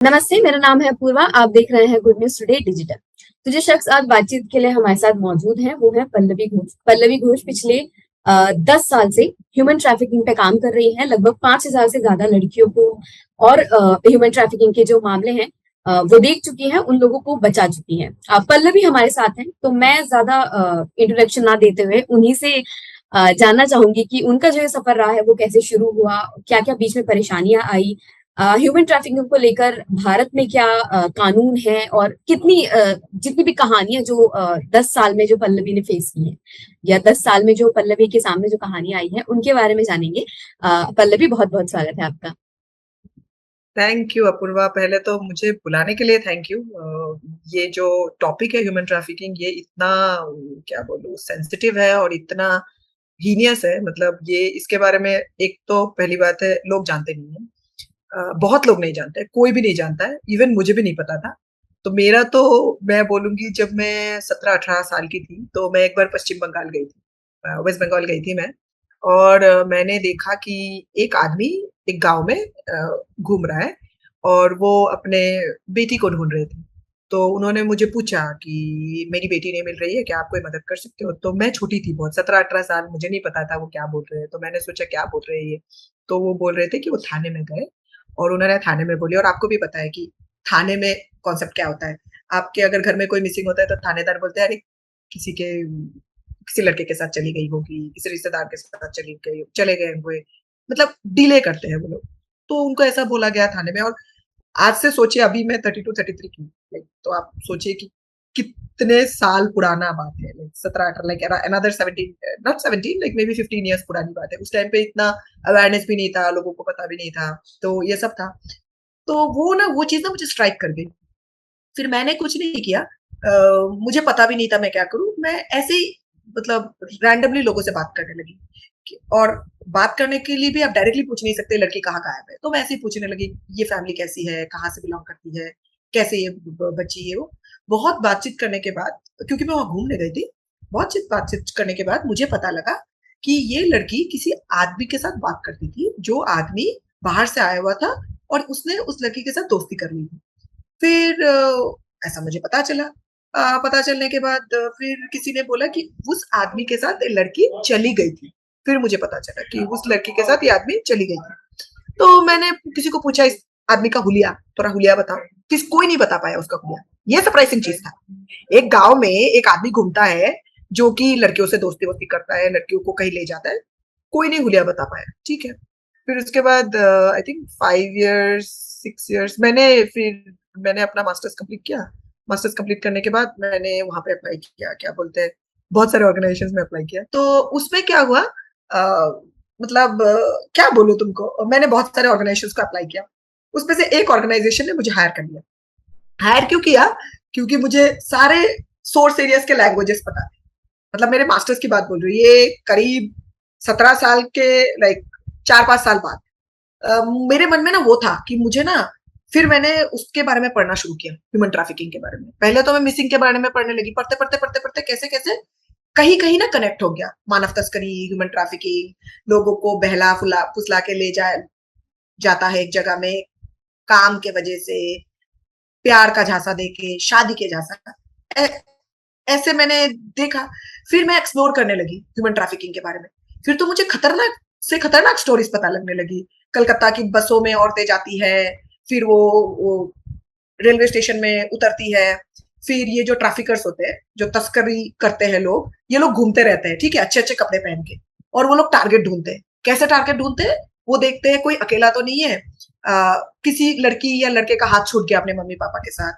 नमस्ते, मेरा नाम है अपूर्वा। आप देख रहे हैं गुड न्यूज टुडे डिजिटल। तो जो शख्स आज बातचीत के लिए हमारे साथ मौजूद हैं वो है पल्लवी घोष। पल्लवी घोष पिछले 10 साल से ह्यूमन ट्रैफिकिंग पे काम कर रही हैं। लगभग 5,000 से ज्यादा लड़कियों को और ह्यूमन ट्रैफिकिंग के जो मामले हैं वो देख चुकी हैं, उन लोगों को बचा चुकी हैं। पल्लवी हमारे साथ हैं, तो मैं ज्यादा इंट्रोडक्शन ना देते हुए उन्हीं से जानना चाहूंगी कि उनका जो ये सफर रहा है वो कैसे शुरू हुआ, क्या क्या बीच में परेशानियां आई, ह्यूमन ट्रैफिकिंग को लेकर भारत में क्या कानून है, और कितनी जितनी भी कहानियां जो 10 साल में जो पल्लवी ने फेस की है, या 10 साल में जो पल्लवी के सामने जो कहानियां आई हैं उनके बारे में जानेंगे। पल्लवी, बहुत बहुत स्वागत है आपका। Thank you Apurva. पहले तो मुझे बुलाने के लिए थैंक यू। ये जो टॉपिक है ह्यूमन ट्रैफिकिंग, ये इतना क्या बोलूं सेंसिटिव है और इतना हीनियस है। मतलब ये इसके बारे में एक तो पहली बात है, लोग जानते नहीं है। बहुत लोग नहीं जानते, कोई भी नहीं जानता है, इवन मुझे भी नहीं पता था। तो मेरा तो मैं बोलूंगी, जब मैं 17-18 साल की थी तो मैं एक बार पश्चिम बंगाल गई थी, वेस्ट बंगाल गई थी मैं। और मैंने देखा कि एक आदमी एक गांव में घूम रहा है और वो अपने बेटी को ढूंढ रहे थे। तो उन्होंने मुझे पूछा कि मेरी बेटी नहीं मिल रही है, क्या आप कोई मदद कर सकते हो? तो मैं छोटी थी बहुत, 17-18 साल, मुझे नहीं पता था वो क्या बोल रहे हैं। तो मैंने सोचा क्या बोल रहे हैं ये। तो वो बोल रहे थे कि वो थाने में गए और उन्होंने थाने में बोली। और आपको भी पता है कि थाने में कॉन्सेप्ट क्या होता है। आपके अगर घर में कोई मिसिंग होता है तो थानेदार बोलते हैं, अरे किसी के किसी लड़के के साथ चली गई होगी, किसी रिश्तेदार के साथ चले गए होंगे। मतलब डिले करते हैं वो लोग। तो उनको ऐसा बोला गया थाने में। और आज से सोचिए, अभी मैं 32-33 की हूँ, लाइक तो आप सोचिए कि कितने साल पुराना बात है। Like 17-18, like another 17, not 17, like may be 15 years पुरानी बात है। उस टाइम पे इतना अवेयरनेस भी नहीं था, लोगों को पता भी नहीं था। तो ये सब था। तो वो चीज ना मुझे स्ट्राइक कर गई। फिर मैंने कुछ नहीं किया। मुझे पता भी नहीं था मैं क्या करूं। मैं ऐसे ही मतलब रैंडमली लोगों से बात करने लगी। और बात करने के लिए भी आप डायरेक्टली पूछ नहीं सकते लड़की कहाँ गायब है। तो मैं ऐसे ही पूछने लगी, ये फैमिली कैसी है, कहाँ से बिलोंग करती है, कैसे ये बच्ची है वो। बहुत बातचीत करने के बाद, क्योंकि मैं वहां घूमने गई थी, बहुत बातचीत करने के बाद मुझे पता लगा कि ये लड़की किसी आदमी के साथ बात करती थी, जो आदमी बाहर से आया हुआ था और उसने उस लड़की के साथ दोस्ती कर ली थी। फिर ऐसा मुझे पता चला। पता चलने के बाद फिर किसी ने बोला कि उस आदमी के साथ एक लड़की चली गई थी। फिर मुझे पता चला कि उस लड़की के साथ ये आदमी चली गई थी। तो मैंने किसी को पूछा, इस आदमी का हुलिया, थोड़ा हुलिया बताओ। कोई नहीं बता पाया उसका हुलिया। ये सरप्राइजिंग चीज था। एक गांव में एक आदमी घूमता है जो कि लड़कियों से दोस्ती वोस्ती करता है, लड़कियों को कहीं ले जाता है। कोई नहीं हुलिया बता पाया। ठीक है। फिर उसके बाद आई थिंक 5 इयर्स 6 इयर्स मैंने अपना मास्टर्स कंप्लीट किया। मास्टर्स कंप्लीट करने के बाद मैंने वहां पे अप्लाई किया, क्या बोलते हैं, बहुत सारे ऑर्गेनाइजेशन में अप्लाई किया। तो उसमें क्या हुआ, मतलब क्या बोलूं तुमको, मैंने बहुत सारे ऑर्गेनाइजेशन को अप्लाई किया। उसमें से एक ऑर्गेनाइजेशन ने मुझे हायर कर लिया। हायर क्यों किया? क्योंकि मुझे सारे सोर्स एरियाज के लैंग्वेजेस पता थे। मतलब मेरे मास्टर्स की बात बोल रही हूँ, ये करीब 17 साल के, लाइक 4-5 साल बाद मेरे मन में ना वो था कि मुझे ना, फिर मैंने उसके बारे में पढ़ना शुरू किया, ह्यूमन ट्रैफिकिंग के बारे में। पहले तो मैं मिसिंग के बारे में पढ़ने लगी। पढ़ते पढ़ते पढ़ते पढ़ते कैसे कैसे कहीं कहीं ना कनेक्ट हो गया। मानव तस्करी, ह्यूमन ट्रैफिकिंग, लोगों को बहला फुला फुसला के जाता है एक जगह में, काम के वजह से, प्यार का झांसा देके, शादी के झांसा, ऐसे मैंने देखा। फिर मैं एक्सप्लोर करने लगी ह्यूमन ट्रैफिकिंग के बारे में। फिर तो मुझे खतरनाक से खतरनाक स्टोरीज पता लगने लगी। कलकत्ता की बसों में औरतें जाती है, फिर वो रेलवे स्टेशन में उतरती है। फिर ये जो ट्रैफिकर्स होते हैं, जो तस्करी करते हैं लोग, ये लोग घूमते रहते हैं, ठीक है, अच्छे अच्छे कपड़े पहन के। और वो लोग टारगेट ढूंढते हैं। कैसे टारगेट ढूंढते हैं? वो देखते हैं कोई अकेला तो नहीं है, किसी लड़की या लड़के का हाथ छूट गया अपने मम्मी पापा के साथ,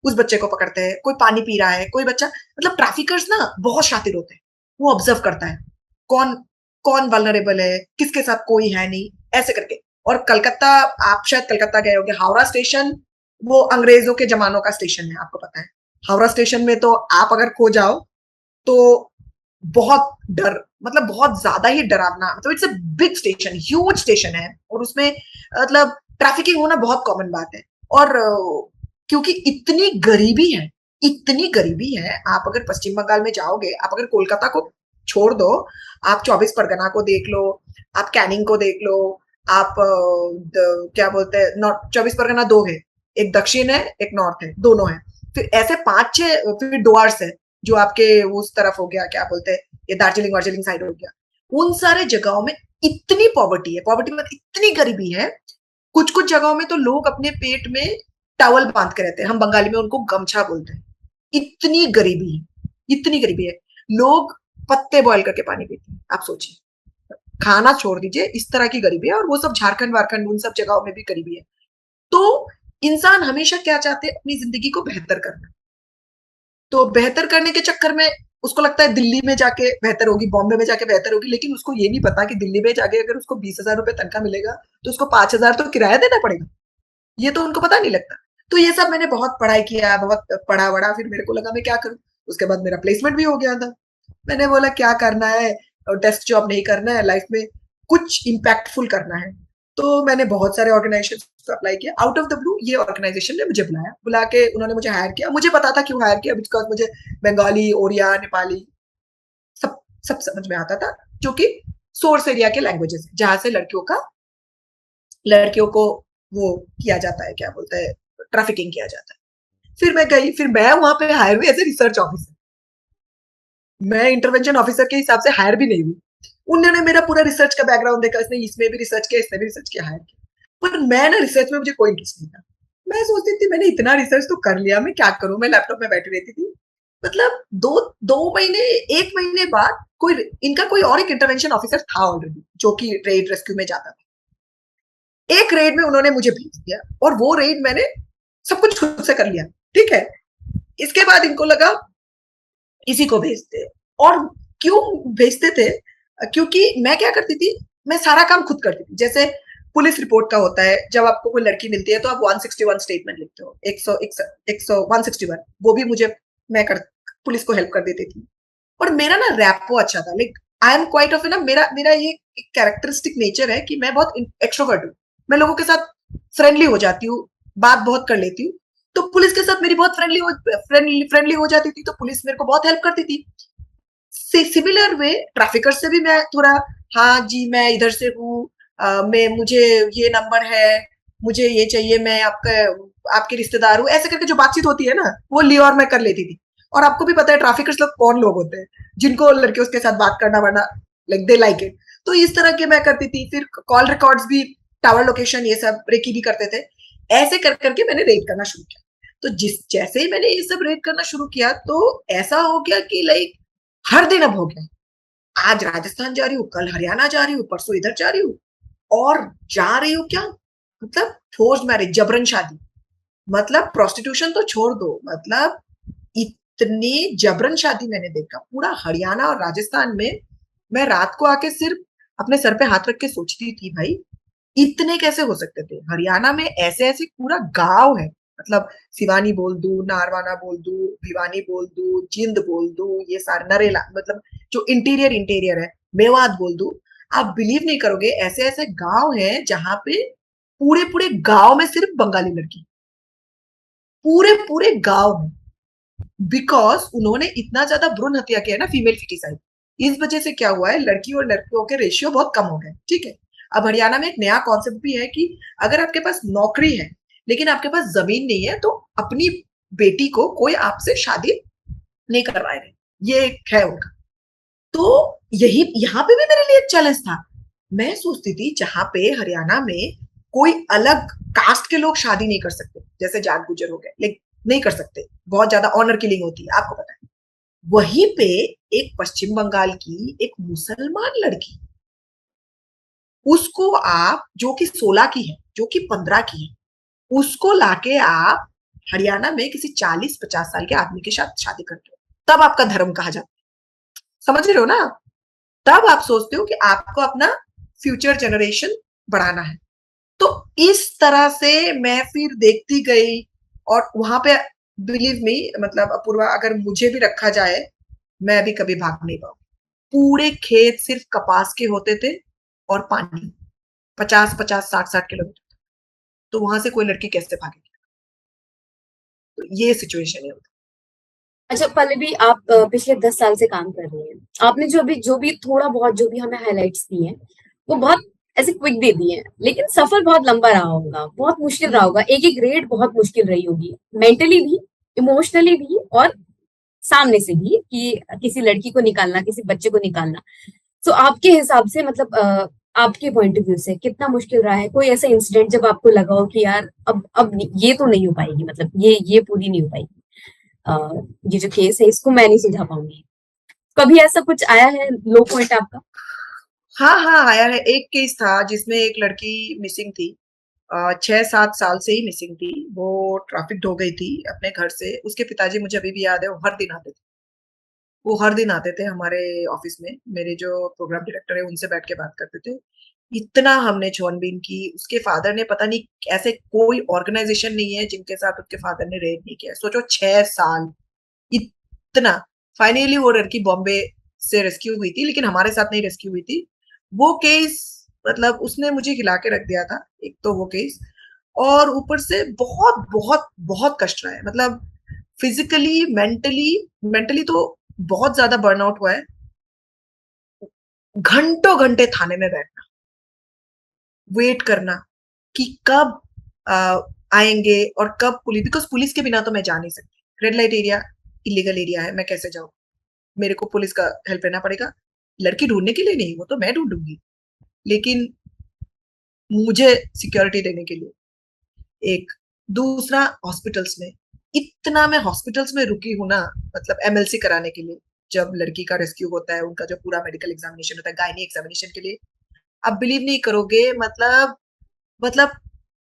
उस बच्चे को पकड़ते हैं। कोई पानी पी रहा है, कोई बच्चा, मतलब ट्रैफिकर्स ना बहुत शातिर होते हैं। वो ऑब्जर्व करता है कौन कौन वल्नरेबल है, किसके साथ कोई है नहीं, ऐसे करके। और कलकत्ता, आप शायद कलकत्ता गए होंगे, हावड़ा स्टेशन वो अंग्रेजों के जमानों का स्टेशन है, आपको पता है। हावड़ा स्टेशन में तो आप अगर खो जाओ तो बहुत डर, मतलब बहुत ज्यादा ही डरावना, मतलब it's a big station, huge station है। और उसमें मतलब ट्रैफिकिंग होना बहुत कॉमन बात है। और क्योंकि इतनी गरीबी है, आप अगर पश्चिम बंगाल में जाओगे, आप अगर कोलकाता को छोड़ दो, आप 24 परगना को देख लो, आप कैनिंग को देख लो, आप क्या बोलते हैं, नॉट 24 परगना दो है, एक दक्षिण है, एक नॉर्थ है, दोनों है। फिर ऐसे 5-6 फिर डुआर्स है, जो आपके उस तरफ हो गया, क्या बोलते हैं, ये दार्जिलिंग वार्जिलिंग साइड हो गया। उन सारे जगहों में इतनी पॉवर्टी है, पॉवर्टी मतलब इतनी गरीबी है। कुछ-कुछ जगहों में तो लोग अपने पेट में टॉवल बाँध के रहते हैं। हम बंगाली में उनको गमछा बोलते हैं। इतनी गरीबी है, इतनी गरीबी है। लोग पत्ते बॉयल करके पानी पीते हैं, आप सोचिए। खाना छोड़ दीजिए, इस तरह की गरीबी है, और वो सब झारखंड-वारखंड उन सब जगहों में भी गरीबी है। तो इंसान हमेशा क्या चाहते हैं, अपनी ज़िंदगी को बेहतर करना। तो बेहतर करने के चक्कर में उसको लगता है दिल्ली में जाके बेहतर होगी, बॉम्बे में जाके बेहतर होगी, लेकिन उसको ये नहीं पता कि दिल्ली में जाके अगर उसको 20,000 रुपए तनख्वाह मिलेगा, तो उसको 5,000 तो किराया देना पड़ेगा। ये तो उनको पता नहीं लगता। तो ये सब मैंने बहुत पढ़ाई किया, बहुत पढ़ा-वढ़ा, फिर मेरे को लगा मैं क्या करूँ? उसके बाद मेरा प्लेसमेंट भी हो गया था। मैंने बोला क्या करना है, डेस्क जॉब नहीं करना है, लाइफ में कुछ इम्पैक्टफुल करना है। तो मैंने बहुत सारे ऑर्गेनाइजेशंस को अप्लाई किया। आउट ऑफ द ब्लू ये ऑर्गेनाइजेशन ने मुझे बुलाया। बुला के उन्होंने मुझे हायर किया। मुझे पता था क्यों हायर किया, बिकॉज़ मुझे बंगाली, ओडिया, नेपाली सब सब समझ में आता था, जो कि सोर्स एरिया के लैंग्वेजेज़ हैं, जहाँ से लड़कियों को वो किया जाता है, क्या बोलते हैं, ट्रैफिकिंग किया जाता है। फिर मैं गई, फिर मैं वहाँ पे हायर हुई एज़ अ रिसर्च ऑफिसर। मैं इंटरवेंशन ऑफिसर के हिसाब से हायर भी नहीं हुई। उन्होंने मेरा पूरा रिसर्च का बैकग्राउंड देखा, इसने इसमें भी रिसर्च किया, इसने भी रिसर्च किया, हायर किया। पर मैं ना रिसर्च में मुझे कोई इंटरेस्ट नहीं था। मैं सोचती थी मैंने इतना रिसर्च तो कर लिया, मैं क्या करूँ? मैं लैपटॉप में बैठी रहती थी। मतलब 2 महीने 1 महीने बाद कोई और एक इंटरवेंशन ऑफिसर था ऑलरेडी, जो कि रेड रेस्क्यू में जाता था। एक रेड में उन्होंने मुझे भेज दिया, और वो रेड मैंने सब कुछ खुद से कर लिया, ठीक है? इसके बाद इनको लगा इसी को भेजते हैं। और क्यों भेजते थे? क्योंकि मैं क्या करती थी, मैं सारा काम खुद करती थी। जैसे पुलिस रिपोर्ट का होता है, जब आपको कोई लड़की मिलती है तो आप 161 स्टेटमेंट लिखते हो, 161, वो भी मैं कर पुलिस को हेल्प कर देती थी। और मेरा ना रैपो अच्छा था, like I am quite of ना, मेरा मेरा ये एक कैरेक्टरिस्टिक नेचर है कि मैं बहुत एक्सट्रोवर्ट हूँ। मैं लोगों के साथ फ्रेंडली हो जाती हूँ, बात बहुत कर लेती हूँ। तो पुलिस के साथ मेरी बहुत फ्रेंडली हो जाती थी, तो पुलिस मेरे को बहुत हेल्प करती थी। सिमिलर वे ट्रैफिकर से भी मैं थोड़ा, हाँ जी मैं इधर से हूँ, मैं मुझे ये नंबर है, मुझे ये चाहिए, मैं आपके रिश्तेदार हूँ, ऐसे करके जो बातचीत होती है ना, वो लियोर में कर लेती थी। और आपको भी पता है ट्रैफिकर्स लोग कौन लोग होते हैं, जिनको लड़के उसके साथ बात करना वरना लाइक दे लाइक इट। तो इस तरह के मैं करती थी। फिर कॉल रिकॉर्ड्स भी, टावर लोकेशन, ये सब रेकी भी करते थे। ऐसे कर करके मैंने रेड करना शुरू किया। तो जैसे ही मैंने ये सब रेड करना शुरू किया, तो ऐसा हो गया कि लाइक हर दिन अब हो गया। आज राजस्थान जा रही हूँ, कल हरियाणा जा रही हूँ, परसों इधर जा रही हूँ, और जा रही हूँ क्या, मतलब फोर्स्ड मैरिज, जबरन शादी। मतलब प्रोस्टिट्यूशन तो छोड़ दो, मतलब इतनी जबरन शादी मैंने देखा पूरा हरियाणा और राजस्थान में। मैं रात को आके सिर्फ अपने सर पे हाथ रख के सोचती थी, भाई इतने कैसे हो सकते थे? हरियाणा में ऐसे-ऐसे पूरा गाँव है, मतलब सिवानी बोल दूँ, नारवाना बोल दूँ, भिवानी बोल दूँ, जींद बोल दूँ, ये सारे नरेला, मतलब जो इंटीरियर है, मेवात बोल दूँ। आप बिलीव नहीं करोगे, ऐसे-ऐसे गाँव हैं जहाँ पे पूरे-पूरे गाँव में सिर्फ बंगाली लड़की, पूरे-पूरे गाँव में। बिकॉज़ उन्होंने इतना ज़्यादा भ्रूण हत्या किया है ना फीमेल फीटिसाइड। इस वजह से क्या हुआ है, लड़की और लड़कों के रेशियो बहुत कम हो गए, ठीक है? अब हरियाणा में एक नया कॉन्सेप्ट भी है कि अगर आपके पास नौकरी है, लेकिन आपके पास ज़मीन नहीं है, तो अपनी बेटी को कोई आपसे शादी नहीं करवाएगा। ये एक है उनका। तो यही यहाँ पे भी मेरे लिए एक चैलेंज था। मैं सोचती थी जहाँ पे हरियाणा में कोई अलग कास्ट के लोग शादी नहीं कर सकते, जैसे जाट गुर्जर हो गए, लाइक नहीं कर सकते, बहुत ज्यादा ऑनर किलिंग होती है, आपको पता है। वहीं पे एक पश्चिम बंगाल की एक मुसलमान लड़की, उसको आप, जो कि 16 की है, जो कि 15 की है, उसको लाके आप हरियाणा में किसी 40-50 साल के आदमी के साथ शादी करते हो, तब आपका धर्म कहा जाता है। समझ रहे हो ना? तब आप सोचते हो कि आपको अपना फ्यूचर जनरेशन बढ़ाना है। तो इस तरह से मैं फिर देखती गई, और वहां पे बिलीव मी, मतलब अपूर्वा, अगर मुझे भी रखा जाए, मैं भी कभी भाग नहीं पाऊंगी। पूरे खेत सिर्फ कपास के होते थे, और पानी 50-50, 60-60 किलोमीटर। तो वहां से कोई लड़की कैसे भागेगी? तो ये सिचुएशन है। अच्छा पल्लवी, आप पिछले 10 साल से काम कर रही हैं। आपने जो भी थोड़ा बहुत जो भी हमें हाइलाइट्स दिए हैं, वो बहुत ऐसे क्विक दे दिए हैं, लेकिन सफर बहुत लंबा रहा होगा, बहुत मुश्किल रहा होगा, एक एक ग्रेड बहुत मुश्किल रही होगी, मेंटली भी, इमोशनली भी, और सामने से भी, कि किसी लड़की को निकालना, किसी बच्चे को निकालना। तो आपके हिसाब से मतलब आपके पॉइंट ऑफ व्यू से कितना मुश्किल रहा है? कोई ऐसा इंसिडेंट जब आपको लगा हो कि यार ये तो नहीं हो पाएगी, मतलब ये पूरी नहीं हो पाएगी, ये जो केस है इसको मैं नहीं सुलझा पाऊंगी, कभी ऐसा कुछ आया है लो पॉइंट आपका? हाँ, हाँ, आया है। एक केस था जिसमें एक लड़की मिसिंग थी। 6-7 साल से ही मिसिंग थी। वो ट्रैफिक्ड हो गई थी अपने घर से। उसके पिताजी, मुझे अभी भी याद है, वो हर दिन आते थे। वो हर दिन आते थे हमारे ऑफिस में। मेरे जो प्रोग्राम डायरेक्टर है उनसे बैठ के बात करते थे। इतना हमने छानबीन की। उसके फादर ने, पता नहीं, ऐसे कोई ऑर्गेनाइजेशन नहीं है जिनके साथ उसके फादर ने रेड नहीं किया। सोचो, 6 साल, इतना। फाइनली वो लड़की बॉम्बे से रेस्क्यू हुई थी, लेकिन हमारे साथ नहीं रेस्क्यू हुई थी। वो केस, मतलब उसने मुझे हिला के रख दिया था। एक तो वो केस, और ऊपर से बहुत बहुत बहुत कष्ट रहा है। मतलब फिजिकली, मेंटली। मेंटली तो बहुत ज्यादा बर्नआउट हुआ है। घंटों घंटे थाने में बैठना, वेट करना कि कब आ, आएंगे और कब पुलिस, बिकॉज पुलिस के बिना तो मैं जा नहीं सकती। Red light area illegal area है, मैं कैसे जाऊं? मेरे को पुलिस का हेल्प लेना पड़ेगा। लड़की ढूंढने के लिए नहीं, वो तो मैं ढूंढूंगी, लेकिन मुझे सिक्योरिटी देने के लिए एक। दूसरा, हॉस्पिटल्स में, इतना मैं हॉस्पिटल्स में रुकी हूं ना, मतलब एमएलसी कराने के लिए। जब लड़की का रेस्क्यू होता है, उनका जो पूरा मेडिकल एग्जामिनेशन होता है, गायनी एग्जामिनेशन के लिए, आप बिलीव नहीं करोगे, मतलब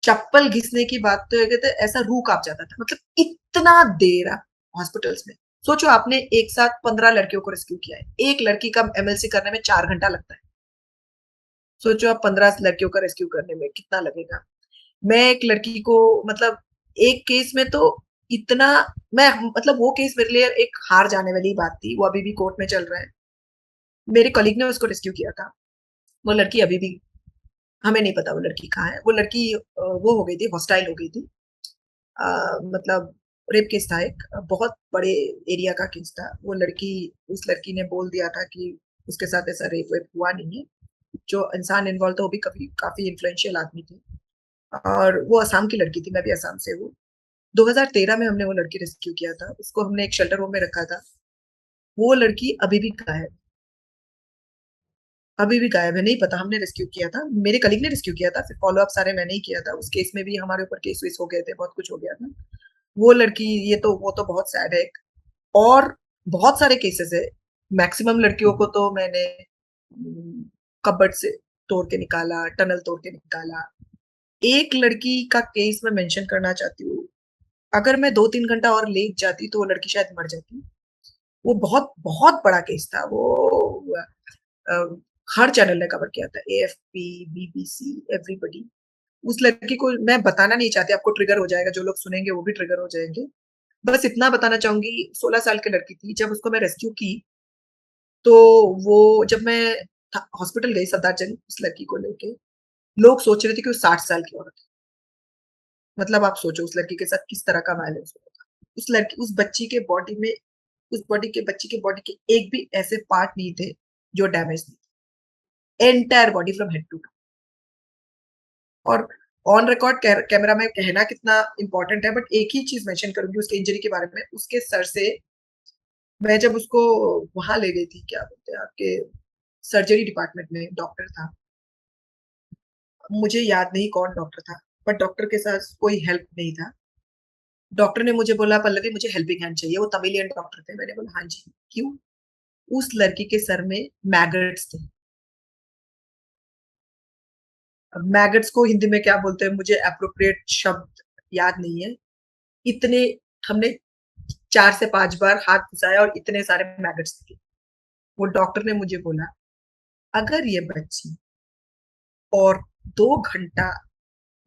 चप्पल घिसने की बात तो है, तो ऐसा रूह कांप जाता था। मतलब इतना देर आप हॉस्पिटल्स में। सोचो, आपने एक साथ 15 लड़कियों को रेस्क्यू किया है। एक लड़की का एमएलसी करने में 4 घंटा लगता है। सोचो, आप 15 लड़कियों का रेस्क्यू करने में कितना लगेगा। मैं एक लड़की को, मतलब एक केस में तो इतना, मैं, मतलब वो केस मेरे लिए एक हार जाने वाली बात थी। वो अभी भी कोर्ट में चल रहा है। मेरे कलीग ने उसको रेस्क्यू किया था। वो लड़की अभी भी, हमें नहीं पता वो लड़की कहाँ है। वो लड़की वो हो गई थी, हॉस्टाइल हो गई थी। मतलब रेप केस था एक, बहुत बड़े एरिया का केस था। वो लड़की, उस लड़की ने बोल दिया था कि उसके साथ ऐसा रेप वेप हुआ नहीं है। जो इंसान इन्वॉल्व था वो भी कभी काफी इन्फ्लुएंशियल आदमी थे, और वो असम की लड़की थी। मैं भी असम से हूँ। 2013 में हमने वो लड़की रेस्क्यू किया था। उसको हमने एक शेल्टर होम में रखा था। वो लड़की अभी भी गायब, अभी भी गायब है। नहीं पता, हमने रेस्क्यू किया था, मेरे कलीग ने रेस्क्यू किया था, फिर फॉलो अप सारे मैंने ही किया था। उस केस में भी हमारे ऊपर केस वेस हो गए थे, बहुत कुछ हो गया था। वो लड़की, ये तो, वो तो बहुत सैड है। और बहुत सारे केसेस है। मैक्सिमम लड़कियों को तो मैंने कबर्ड से तोड़ के निकाला, टनल तोड़ के निकाला। एक लड़की का केस मैं मेंशन करना चाहती हूँ। अगर मैं 2-3 घंटा और लेट जाती तो वो लड़की शायद मर जाती। वो बहुत बहुत बड़ा केस था वो। अ, हर चैनल ने कवर किया था, एएफपी, बीबीसी, एवरीबॉडी। उस लड़की को मैं बताना नहीं चाहती, आपको ट्रिगर हो जाएगा, जो लोग सुनेंगे वो भी ट्रिगर हो जाएंगे। बस इतना बताना चाहूंगी, 16 साल की लड़की थी। जब उसको मैं रेस्क्यू की, तो वो, जब मैं हॉस्पिटल गई सफदरजंग उस लड़की को लेके, लोग सोच रहे थे कि वो 60 साल की औरत है। मतलब आप सोचो उस लड़की के साथ किस तरह का वायलेंस हुआ था। उस लड़की, उस बच्ची के बॉडी में, उस बॉडी के, बच्ची के बॉडी के एक भी ऐसे पार्ट नहीं थे जो डैमेज नहीं थे। Entire body from head to to. और ऑन रिकॉर्ड कैमरा में कहना कितना इंपॉर्टेंट है, बट एक ही चीज मेंशन करूंगी उसके इंजरी के बारे में। उसके सर से, मैं जब उसको वहां ले गई थी, क्या बोलते हैं आपके, सर्जरी डिपार्टमेंट में डॉक्टर था, मुझे याद नहीं कौन डॉक्टर था, बट डॉक्टर के साथ कोई हेल्प नहीं था। डॉक्टर ने मुझे बोला, पल्लवी मुझे हेल्पिंग हैंड चाहिए। वो तमिलियन डॉक्टर थे। मैंने बोला हाँ जी, क्यों? उस लड़की के सर में मैगट्स थे। अब मैगट्स को हिंदी में क्या बोलते हैं, मुझे अप्रोप्रिएट शब्द याद नहीं है। इतने, हमने 4 से 5 बार हाथ घुसाया और इतने सारे मैगट्स थे। वो डॉक्टर ने मुझे बोला, अगर ये बच्ची और 2 घंटा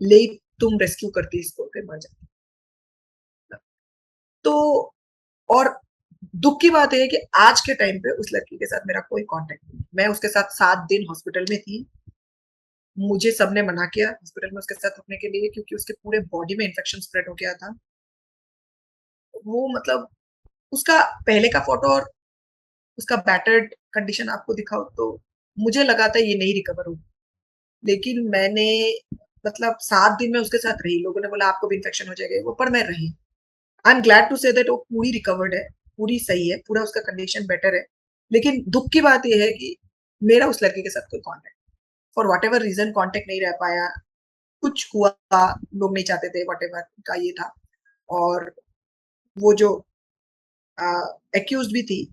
लेट तुम रेस्क्यू करती इसको, फिर मर जाती। तो, और दुख की बात है कि आज के टाइम पे उस लड़की के साथ मेरा कोई कांटेक्ट नहीं। मैं उसके साथ 7 दिन हॉस्पिटल में थी। मुझे सबने मना किया हॉस्पिटल में उसके साथ रुकने के लिए, क्योंकि उसके पूरे बॉडी में इन्फेक्शन स्प्रेड हो गया था। वो, मतलब उसका पहले का फोटो और उसका बैटर्ड कंडीशन आपको दिखाओ तो मुझे लगा था ये नहीं रिकवर होगी। लेकिन मैंने मतलब 7 दिन में उसके साथ रही। लोगों ने बोला आपको भी इन्फेक्शन हो जाएगा वो, पर मैं रही। I am glad to say that वो पूरी रिकवर्ड है, पूरी सही है, पूरा उसका कंडीशन बेटर है। लेकिन दुःख की बात ये है कि मेरा उस लड़के के साथ कोई contact for whatever reason contact नहीं रह पाया। कुछ हुआ, लोग नहीं चाहते थे, व्हाटएवर का ये था। और वो जो एक्यूज्ड भी थी,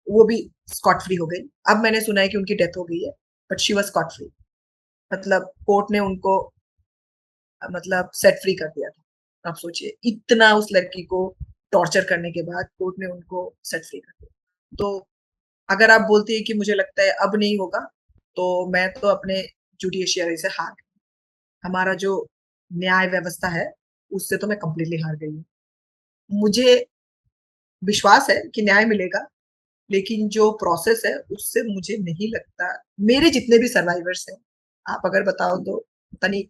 वो भी स्कॉट फ्री हो गई। अब मैंने सुना है कि उनकी डेथ हो गई है, but she was scot free. मतलब कोर्ट ने उनको मतलब सेट फ्री कर दिया था। आप सोचिए इतना उस लड़की को टॉर्चर करने के बाद कोर्ट ने उनको सेट फ्री कर दिया। तो अगर आप बोलती हैं कि मुझे लगता है अब नहीं होगा, तो मैं तो अपने जुडिशियरी से हार गई। हमारा जो न्याय व्यवस्था है, उससे तो मैं कंप्लीटली हार गई हूँ। मुझे विश्वास है कि न्याय मिलेगा, लेकिन जो प्रोसेस है उससे मुझे नहीं लगता। मेरे जितने भी सर्वाइवर्स हैं, आप अगर बताओ तो पता नहीं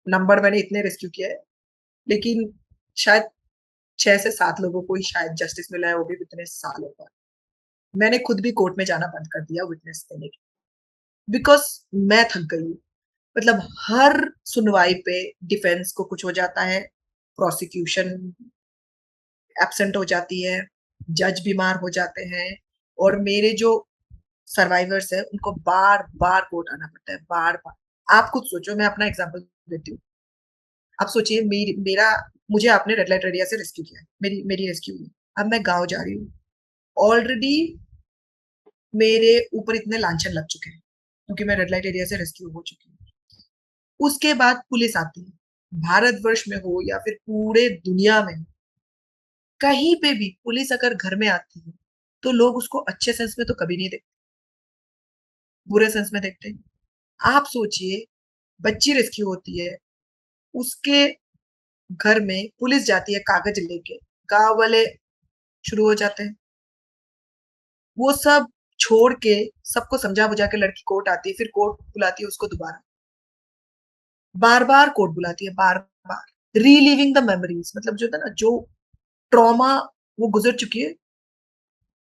नंबर मैंने इतने रेस्क्यू किए हैं, लेकिन शायद 6 से 7 लोगों को ही शायद जस्टिस मिला है, वो भी इतने सालों बाद। मैंने खुद भी कोर्ट में जाना बंद कर दिया विटनेस देने के, बिकॉज़ मैं थक गई हूँ। मतलब हर सुनवाई पे डिफेंस को कुछ हो जाता है, प्रोसिक्यूशन एब्सेंट हो जाती है, जज बीमार हो जाते हैं और मेरे जो सर्वाइवर्स हैं, उनको बार-बार कोर्ट आना पड़ता है, बार-बार। आप खुद सोचो, मैं अपना एग्ज़ाम्पल देती हूँ। आप सोचिए मेरा मुझे आपने रेड लाइट एरिया से रेस्क्यू किया है, मेरी मेरी रेस्क्यू हुई। अब मैं गाँव जा रही हूँ। ऑलरेडी मेरे ऊपर इतने लांछन लग चुके हैं, क्योंकि मैं रेड लाइट एरिया से रेस्क्यू हो चुकी हूँ। उसके बाद पुलिस आती है, भारतवर्ष में हो या फिर पूरे दुनिया में, कहीं पे भी पुलिस अगर घर में आती है, तो लोग उसको अच्छे सेंस में तो कभी नहीं देखते, बुरे सेंस में देखते हैं। आप सोचिए, बच्ची रेस्क्यू होती है, उसके घर में पुलिस जाती है कागज लेके, गाँव वाले शुरू हो जाते हैं। वो सब छोड़ के, सबको समझा-बुझा के लड़की कोर्ट आती है, फिर कोर्ट बुलाती है उसको दोबारा। बार-बार कोर्ट बुलाती है, बार-बार। रिलिविंग द मेमोरीज़, मतलब जो होता है ना, जो ट्रॉमा वो गुज़र चुकी है,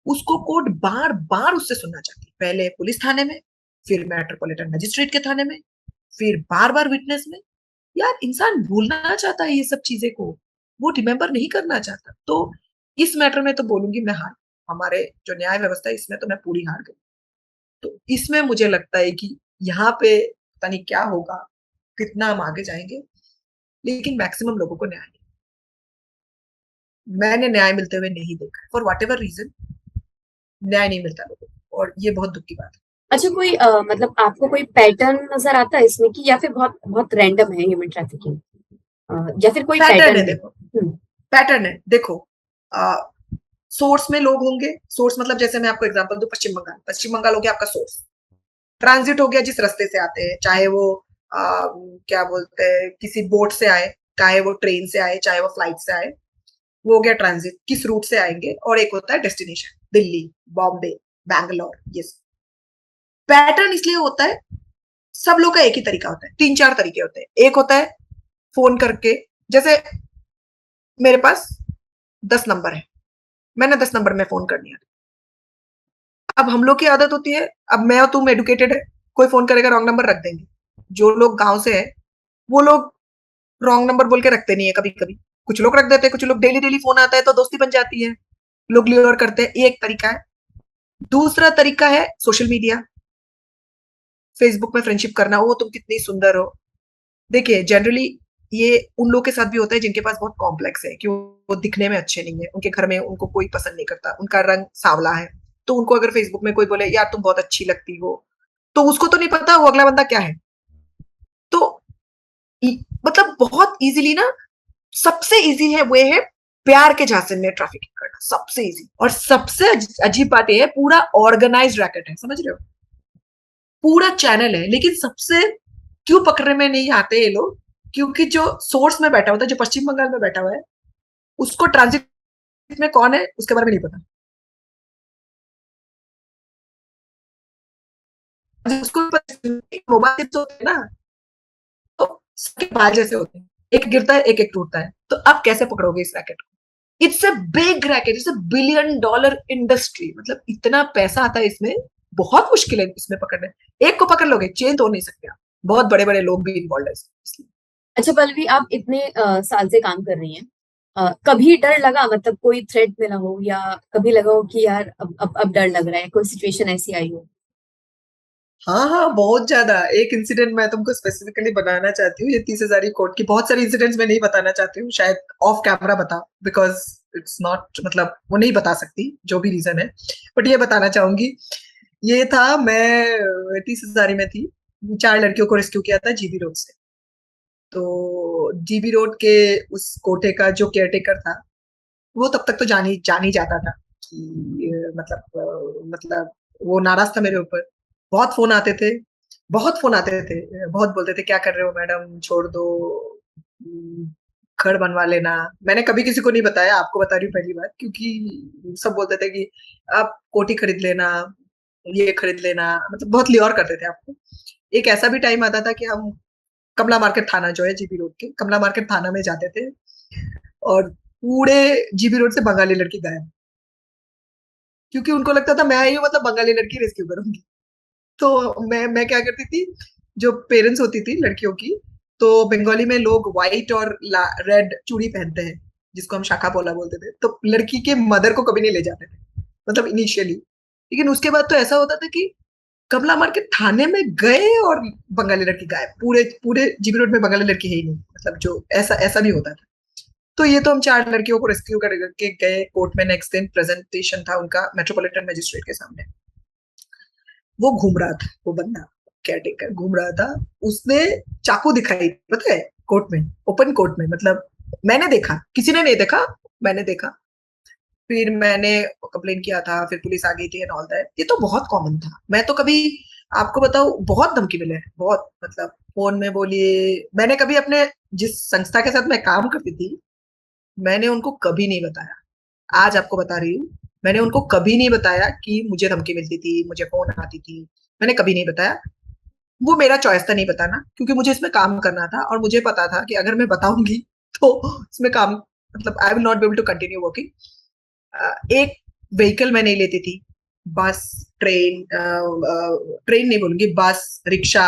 उसको कोर्ट बार-बार उससे सुनना चाहती है। पहले पुलिस थाने में, फिर मेट्रोपॉलिटन मजिस्ट्रेट के थाने में, फिर बार-बार विटनेस में। यार इंसान भूलना चाहता है ये सब चीज़ें को, वो रिमेंबर नहीं करना चाहता। तो इस मैटर में तो बोलूँगी मैं हार, हमारे जो न्याय व्यवस्था है इसमें तो मैं पूरी हार गई। तो इसमें मुझे लगता है कि यहाँ पे पता नहीं क्या होगा, कितना हम आगे जाएँगे, लेकिन मैक्सिमम लोगों को न्याय मैंने न्याय मिलते हुए नहीं देखा है। फॉर व्हाटएवर रीज़न न्याय नहीं मिलता लोगों को और ये बहुत दुःख की बात है। अच्छा, कोई मतलब आपको कोई पैटर्न नजर आता है इसमें कि या फिर बहुत बहुत रैंडम है ह्यूमन ट्रैफिकिंग, या फिर कोई पैटर्न है पैटर्न है? देखो, पैटर्न है। देखो अ, सोर्स में लोग होंगे, सोर्स मतलब जैसे मैं आपको एग्ज़ाम्पल दूँ पश्चिम बंगाल हो गया आपका सोर्स। ट्रांज़िट हो गया जिस रास्ते से आते हैं, चाहे वो अ, क्या बोलते हैं किसी बोट से आए, चाहे वो ट्रेन से आए, चाहे वो फ्लाइट से आए, वो हो गया ट्रांज़िट, किस रूट से आएँगे और एक होता है डेस्टिनेशन, दिल्ली, बॉम्बे, बैंगलोर ये सब। पैटर्न इसलिए होता है, सब लोग का एक ही तरीका होता है, 3-4 तरीके होते हैं। एक होता है फ़ोन करके, जैसे मेरे पास 10 नंबर है, मैंने 10 नंबर में फ़ोन करनी है। अब हम लोग की आदत होती है, अब मैं और तुम एडुकेटेड है, कोई फ़ोन करेगा रॉन्ग नंबर रख देंगे। जो लोग गाँव से हैं, वो लोग रॉन्ग नंबर बोल के रखते नहीं है कभी-कभी। कुछ लोग रख देते हैं, कुछ लोग डेली-डेली फ़ोन आता है तो दोस्ती बन जाती है, लोग ल्योर करते हैं, ये एक तरीका है। दूसरा तरीका है सोशल मीडिया, फेसबुक में फ्रेंडशिप करना, ओह! तुम कितनी सुंदर हो। देखिए जनरली ये उन लोग के साथ भी होता है जिनके पास बहुत कॉम्प्लेक्स है कि वो दिखने में अच्छे नहीं है, उनके घर में उनको कोई पसंद नहीं करता, उनका रंग सांवला है, तो उनको अगर फेसबुक में कोई बोले यार तुम बहुत अच्छी लगती हो, तो उसको तो नहीं पता वो अगला बंदा क्या है। तो मतलब बहुत इजीली ना, सबसे इजी है वे है प्यार के झांसे में ट्रैफिकिंग करना, सबसे इजी। और सबसे अजीब बात ये है, पूरा ऑर्गेनाइज्ड रैकेट है, समझ रहे हो, पूरा चैनल है। लेकिन सबसे क्यों पकड़ने में नहीं आते ये लोग, क्योंकि जो सोर्स में बैठा होता है, जो पश्चिम बंगाल में बैठा हुआ है, उसको ट्रांजिट में कौन है उसके बारे में नहीं पता। उसको मोबाइल तो होते हैं ना, तो सबके बाल जैसे होते हैं, एक गिरता है एक एक टूटता है, तो आप कैसे पकड़ोगे इस रैकेट को। It's a big racket, it's a billion dollar industry, मतलब इतना पैसा आता है इसमें, बहुत मुश्किल है इसमें पकड़ना। एक को पकड़ लोगे चेन तोड़ नहीं सकते आप, बहुत बड़े-बड़े लोग भी इन्वॉल्व है इसलिए। अच्छा पल्लवी, आप इतने साल से काम कर रही हैं, कभी डर लगा, मतलब कोई थ्रेट मिला हो या कभी लगा हो कि यार अब डर लग रहा है, कोई सिचुएशन ऐसी आई हो? हाँ, हाँ, बहुत ज़्यादा। एक इंसिडेंट मैं तुमको स्पेसिफिकली बताना चाहती हूँ, ये 30,000 कोट की बहुत सारी इंसिडेंट्स मैं नहीं बताना चाहती हूँ, शायद ऑफ कैमरा बताऊँ बिकॉज़ इट्स नॉट मतलब वो नहीं बता सकती, जो भी रीज़न है। बट ये बताना चाहूँगी, ये था मैं 30,000 में थी, 4 लड़कियों को रेस्क्यू किया था जीबी रोड से। तो जीबी रोड के उस कोठे का जो केयरटेकर था, वो तब तक तो जान ही जाता था कि मतलब वो नाराज़ था मेरे ऊपर। बहुत फ़ोन आते थे, बहुत फ़ोन आते थे। बहुत बोलते थे, "क्या कर रहे हो मैडम? छोड़ दो, उम, घर बनवा लेना।" मैंने कभी किसी को नहीं बताया, आपको बता रही हूँ पहली बार क्योंकि सब बोलते थे कि आप कोठी खरीद लेना, ये खरीद लेना, मतलब बहुत लियोर करते थे आपको। एक ऐसा भी टाइम आता था कि हम कमला मार्केट थाना जो है जीबी रोड के, कमला मार्केट थाना में जाते थे और पूरे जीबी रोड से बंगाली लड़की गायब। क्योंकि उनको लगता था मैं आई हूँ मतलब बंगाली लड़की रेस्क्यू करूँगी। तो मैं क्या करती थी, जो पेरेंट्स होती थी लड़कियों की, तो बंगाली में लोग व्हाइट और रेड चूड़ी पहनते हैं, जिसको हम शाखा पोला बोलते थे। तो लड़की के मदर को कभी नहीं ले जाते थे, मतलब इनिशियली। लेकिन उसके बाद तो ऐसा होता था कि कमला मार्केट थाने में गए और बंगाली लड़की गायब। पूरे पूरे जीबी रोड में बंगाली लड़की है ही नहीं, मतलब जो ऐसा ऐसा भी होता था। तो ये तो हम 4 लड़कियों को रेस्क्यू करके गए कोर्ट में। नेक्स्ट दिन प्रेजेंटेशन था उनका मेट्रोपॉलिटन मजिस्ट्रेट के सामने। वो घूम रहा था, वो बंदा केयरटेकर घूम रहा था। उसने चाकू दिखाई, पता है, कोर्ट में, ओपन कोर्ट में, मतलब मैंने देखा, किसी ने नहीं देखा, मैंने देखा। फिर मैंने कंप्लेन किया था, फिर पुलिस आ गई थी एंड ऑल दैट। ये तो बहुत कॉमन था। मैं तो कभी आपको बताऊं, बहुत धमकी मिले हैं, बहुत, मतलब फोन में बोलिए। मैंने कभी अपने जिस संस्था के साथ मैं काम करती थी, मैंने उनको कभी नहीं बताया। आज आपको बता रही हूँ, मैंने उनको कभी नहीं बताया कि मुझे धमकी मिलती थी, मुझे फ़ोन आती थी। मैंने कभी नहीं बताया। वो मेरा चॉइस था नहीं बताना, क्योंकि मुझे इसमें काम करना था और मुझे पता था कि अगर मैं बताऊँगी तो इसमें काम, मतलब I will not be able to continue working. एक व्हीकल मैं नहीं लेती थी। बस, ट्रेन नहीं बोलूँगी, बस, रिक्शा,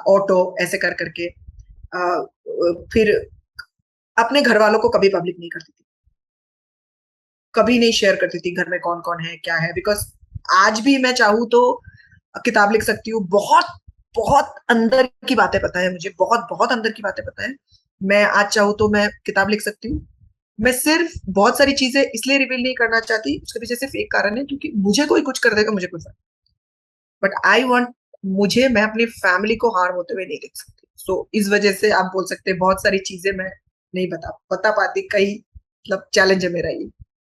ऑटो, ऐसे कर करके। फिर अपने घरवालों को कभी पब्लिक नहीं करती थी। कभी नहीं शेयर करती थी घर में कौन-कौन है, क्या है, बिकॉज़ आज भी मैं चाहूँ तो किताब लिख सकती हूँ। बहुत, बहुत अंदर की बातें पता है मुझे, बहुत, बहुत अंदर की बातें पता है। मैं आज चाहूँ तो मैं किताब लिख सकती हूँ। मैं सिर्फ़ बहुत सारी चीज़ें इसलिए रिवील नहीं करना चाहती, उसके पीछे सिर्फ़ एक कारण है, क्योंकि मुझे कोई कुछ कर देगा, मुझे कोई फ़र्क, बट आई वांट, मैं अपनी फैमिली को हार्म होते हुए नहीं देख सकती। सो इस वज़ह से आप बोल सकते हैं बहुत सारी चीज़ें मैं नहीं बता पाती, कई मतलब चैलेंज है मेरा ये।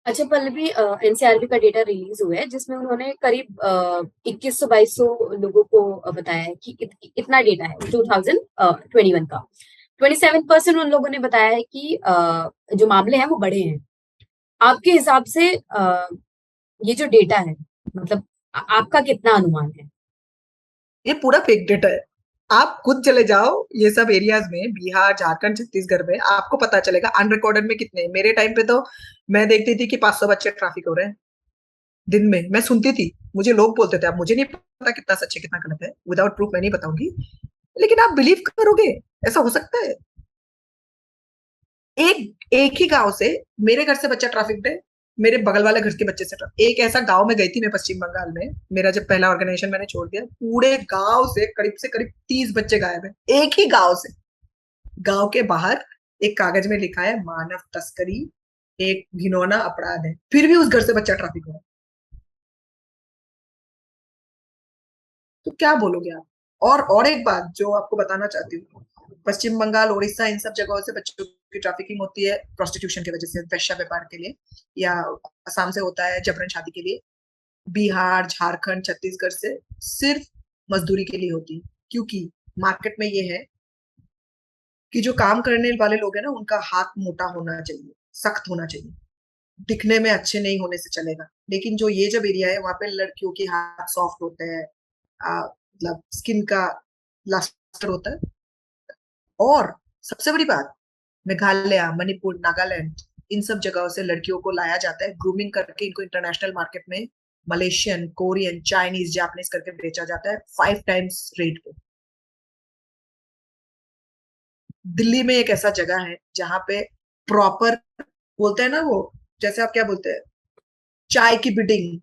अच्छा पल्लवी, एनसीआरबी का डेटा रिलीज हुआ है जिसमें उन्होंने करीब 2100-2200 लोगों को बताया है कि इतना डेटा है 2021 का। 27% उन लोगों ने बताया है कि जो मामले हैं वो बड़े हैं। आपके हिसाब से ये जो डेटा है, मतलब आपका कितना अनुमान है? ये पूरा फेक डेटा है। आप खुद चले जाओ ये सब एरियाज़ में, बिहार, झारखंड, छत्तीसगढ़ में, आपको पता चलेगा अनरिकॉर्डेड में कितने हैं। मेरे टाइम पे तो मैं देखती थी कि 500 बच्चे ट्रैफिक हो रहे हैं, दिन में। मैं सुनती थी, मुझे लोग बोलते थे। अब मुझे नहीं पता कितना सच है, कितना गलत है, विदाउट प्रूफ मैं नहीं बताऊँगी। लेकिन आप बिलीव करोगे, ऐसा हो सकता है? एक एक ही गाँव से, मेरे घर से बच्चा ट्रैफिक्ड है, मेरे बगल वाले घर के बच्चे से एक ऐसा गाँव में गई थी मैं पश्चिम बंगाल में, मेरा जब पहला ऑर्गनाइज़ेशन मैंने छोड़ दिया, पूरे गाँव से करीब 30 बच्चे गायब हैं, एक ही गाँव से। गाँव के बाहर एक कागज में लिखा है मानव तस्करी एक घिनौना अपराध है, फिर भी उस घर से बच्चा ट्रैफिक हो रहा है। तो क्या बोलोगे आप? और एक बात जो आपको बताना चाहती हूँ, पश्चिम बंगाल, उड़ीसा, इन सब जगहों से बच्चों की ट्रैफिकिंग होती है प्रोस्टिट्यूशन की वजह से, वेश्या व्यापार के लिए, या असम से होता है जबरन शादी के लिए। बिहार, झारखंड, छत्तीसगढ़ से सिर्फ मजदूरी के लिए होती है, क्योंकि मार्केट में ये है कि जो काम करने वाले लोग हैं ना, उनका हाथ मोटा होना चाहिए, सख्त होना चाहिए। दिखने में अच्छे नहीं होने से चलेगा। लेकिन जो ये जब एरिया है, वहाँ पे लड़कियों के हाथ सॉफ्ट होते हैं, मतलब स्किन का लस्टर होता है। और सबसे बड़ी बात, मेघालय, मणिपुर, नागालैंड, इन सब जगहों से लड़कियों को लाया जाता है, ग्रूमिंग करके इनको इंटरनेशनल मार्केट में मलेशियन, कोरियन, चाइनीज, जापानीज करके बेचा जाता है 5 टाइम्स रेट पे। दिल्ली में एक ऐसा जगह है जहाँ पे प्रॉपर बोलते हैं ना, वो जैसे आप क्या बोलते हैं, चाय की बिडिंग,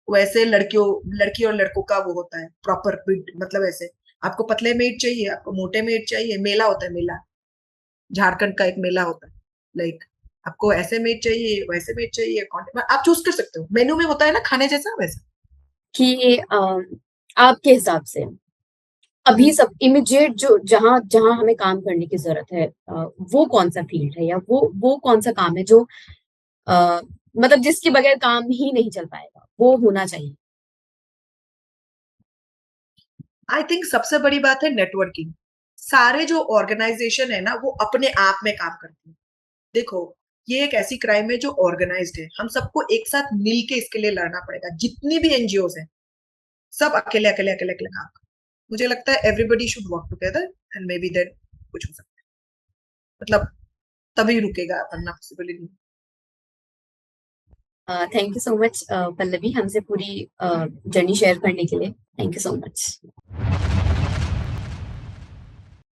वैसे लड़की और लड़कों का वो होता है प्रॉपर बिड, मतलब ऐसे आपको पतले मेट चाहिए, आपको मोटे मेट चाहिए, मेला होता है, मेला झारखंड का एक मेला होता है, लाइक आपको ऐसे मेट चाहिए, वैसे मेट चाहिए, आप चूज कर सकते हो, मेनू में होता है ना खाने जैसा वैसा। कि आपके हिसाब से अभी सब इमिडिएट जो जहां जहां हमें काम करने की जरूरत है, वो कौन सा फील्ड है, या वो कौन सा काम है जो अ, मतलब जिसके बगैर काम ही नहीं चल पाएगा, वो होना चाहिए? आई थिंक सबसे बड़ी बात है नेटवर्किंग। सारे जो ऑर्गेनाइजेशन है ना वो अपने आप में काम करते हैं। देखो, ये एक ऐसी क्राइम है जो ऑर्गेनाइज्ड है, हम सबको एक साथ मिल के इसके लिए लड़ना पड़ेगा, जितनी भी एनजीओ है सब अकेले अकेले अकेले अकेले काम कर। मुझे लगता है everybody should work together and maybe then कुछ हो सकता है, मतलब तभी रुकेगा, वरना पॉसिबल ही नहीं। Thank you so much Pallavi, हमसे पूरी जर्नी शेयर करने के लिए। Thank you so much.